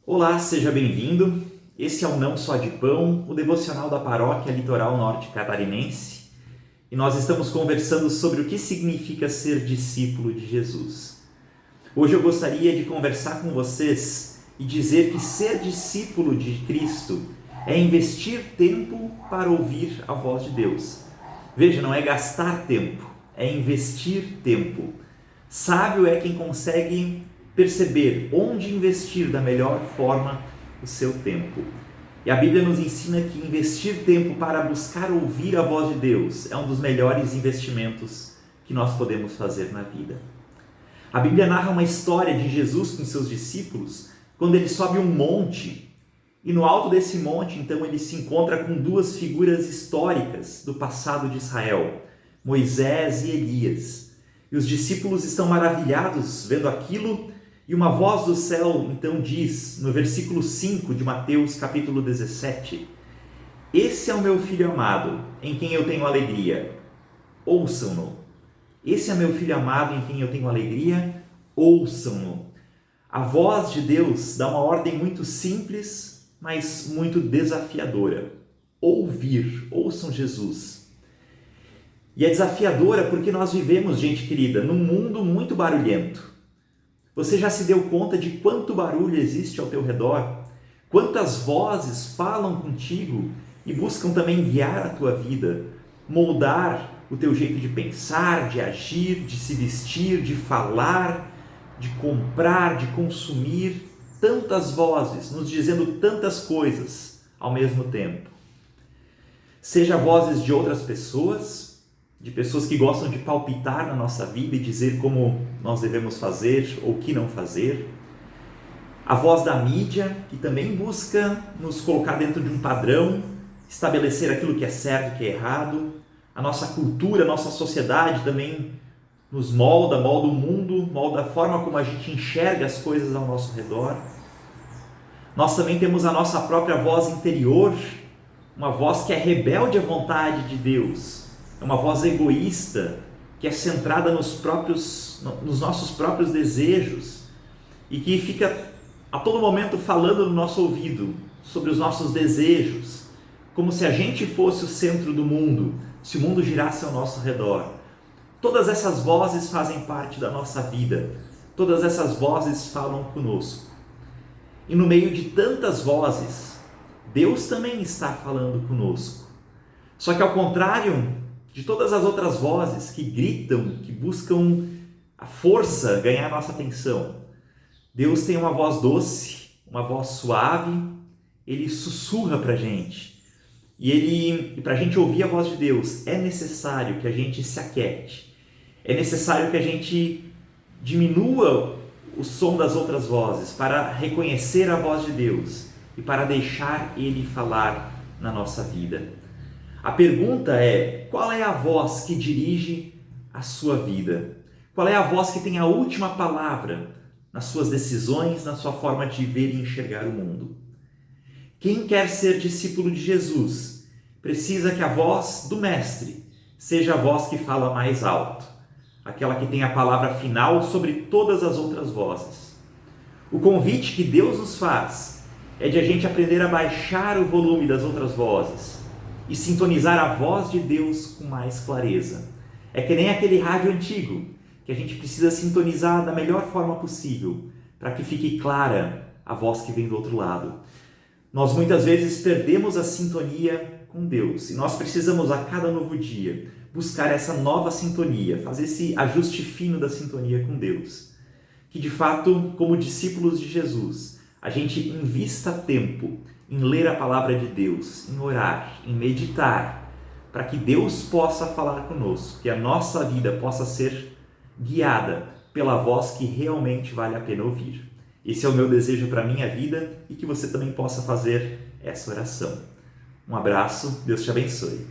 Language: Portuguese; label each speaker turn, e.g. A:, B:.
A: Olá, seja bem-vindo. Esse é o Não Só de Pão, o devocional da Paróquia Litoral Norte Catarinense, e nós estamos conversando sobre o que significa ser discípulo de Jesus. Hoje eu gostaria de conversar com vocês e dizer que ser discípulo de Cristo é investir tempo para ouvir a voz de Deus. Veja, não é gastar tempo, é investir tempo. Sábio é quem consegue perceber onde investir da melhor forma o seu tempo. E a Bíblia nos ensina que investir tempo para buscar ouvir a voz de Deus é um dos melhores investimentos que nós podemos fazer na vida. A Bíblia narra uma história de Jesus com seus discípulos quando ele sobe um monte, e no alto desse monte, então, ele se encontra com duas figuras históricas do passado de Israel, Moisés e Elias. E os discípulos estão maravilhados vendo aquilo, e uma voz do céu então diz, no versículo 5 de Mateus capítulo 17, "Esse é o meu filho amado, em quem eu tenho alegria, ouçam-no." Esse é meu filho amado, em quem eu tenho alegria, ouçam-no. A voz de Deus dá uma ordem muito simples, mas muito desafiadora. Ouvir, ouçam Jesus. E é desafiadora porque nós vivemos, gente querida, num mundo muito barulhento. Você já se deu conta de quanto barulho existe ao teu redor? Quantas vozes falam contigo e buscam também guiar a tua vida, moldar o teu jeito de pensar, de agir, de se vestir, de falar, de comprar, de consumir. Tantas vozes nos dizendo tantas coisas ao mesmo tempo. Seja vozes de outras pessoas, de pessoas que gostam de palpitar na nossa vida e dizer como nós devemos fazer ou o que não fazer. A voz da mídia, que também busca nos colocar dentro de um padrão, estabelecer aquilo que é certo e que é errado. A nossa cultura, a nossa sociedade também nos molda o mundo, molda a forma como a gente enxerga as coisas ao nosso redor. Nós também temos a nossa própria voz interior, uma voz que é rebelde à vontade de Deus, é uma voz egoísta, que é centrada nos nossos próprios desejos e que fica a todo momento falando no nosso ouvido sobre os nossos desejos, como se a gente fosse o centro do mundo, se o mundo girasse ao nosso redor. Todas essas vozes fazem parte da nossa vida, todas essas vozes falam conosco. E no meio de tantas vozes, Deus também está falando conosco. Só que ao contrário de todas as outras vozes que gritam, que buscam a força, ganhar nossa atenção, Deus tem uma voz doce, uma voz suave, ele sussurra para a gente. E para a gente ouvir a voz de Deus, é necessário que a gente se aquiete. É necessário que a gente diminua o som das outras vozes para reconhecer a voz de Deus e para deixar Ele falar na nossa vida. A pergunta é: qual é a voz que dirige a sua vida? Qual é a voz que tem a última palavra nas suas decisões, na sua forma de ver e enxergar o mundo? Quem quer ser discípulo de Jesus precisa que a voz do Mestre seja a voz que fala mais alto, aquela que tem a palavra final sobre todas as outras vozes. O convite que Deus nos faz é de a gente aprender a baixar o volume das outras vozes e sintonizar a voz de Deus com mais clareza. É que nem aquele rádio antigo, que a gente precisa sintonizar da melhor forma possível, para que fique clara a voz que vem do outro lado. Nós muitas vezes perdemos a sintonia com Deus e nós precisamos a cada novo dia buscar essa nova sintonia, fazer esse ajuste fino da sintonia com Deus. Que de fato, como discípulos de Jesus, a gente invista tempo em ler a palavra de Deus, em orar, em meditar, para que Deus possa falar conosco, que a nossa vida possa ser guiada pela voz que realmente vale a pena ouvir. Esse é o meu desejo para a minha vida e que você também possa fazer essa oração. Um abraço, Deus te abençoe.